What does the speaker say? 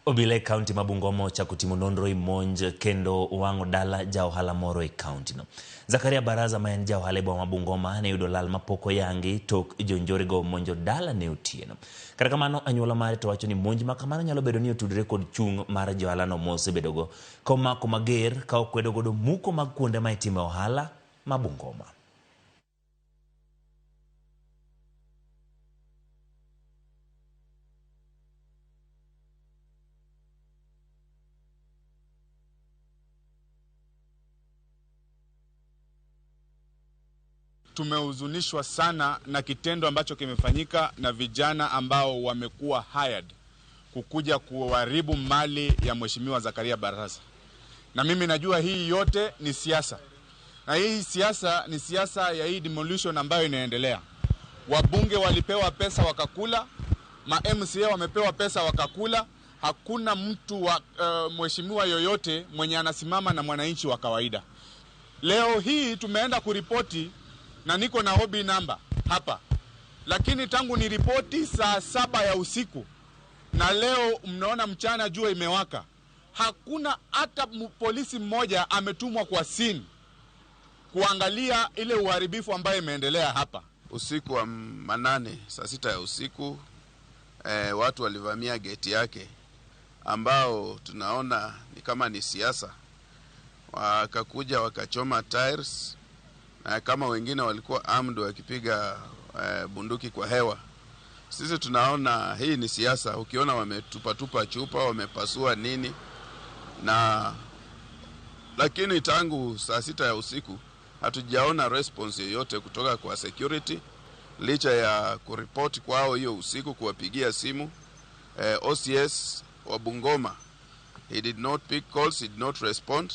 Obile County Mabungomo cha kutimu nondro imonj kendo wango dala ja ohala moro e county no. Zakaria Baraza ma en ja ohala e Mabungoma ne yudo lal mapoko yangi tok jonjore go monjo dala ne otieno. Kata kamano anyuola mare to wacho ni monj ma kamano nyalo bedo ni otudore kod chung mar jo ohala no mosebedo go komako mager ka okwedo godo muko mag kuonde ma itime ohala Mabungoma. Tumehuzunishwa sana na kitendo ambacho kimefanyika na vijana ambao wamekuwa hired kukuja kuharibu mali ya Mheshimiwa Zakaria Baraza. Na mimi najua hii yote ni siasa. Na hii siasa ni siasa ya hii demolition ambayo inaendelea. Wabunge walipewa pesa wakakula, ma MCA wamepewa pesa wakakula. Hakuna mtu wa mheshimiwa yoyote mwenye anasimama na mwananchi wa kawaida. Leo hii tumeenda kuripoti na niko na OB number hapa. Lakini tangu ni ripoti saa 7 ya usiku na leo mnaona mchana jua imewaka. Hakuna hata polisi mmoja ametumwa kwa scene kuangalia ile uharibifu ambayo imeendelea hapa. Usiku wa manane, saa 6 ya usiku, watu walivamia geti yake ambao tunaona ni kama ni siasa. Wakakuja wakachoma tires, na kama wengine walikuwa armed wakipiga bunduki kwa hewa. Sisi tunaona hii ni siasa. Ukiona wametupa chupa, wamepasua nini, na lakini tangu saa 6 ya usiku hatujaona response yoyote kutoka kwa security, licha ya kuripoti kwao hiyo usiku, kuwapigia simu. OCS wa Bungoma, he did not pick calls, he did not respond.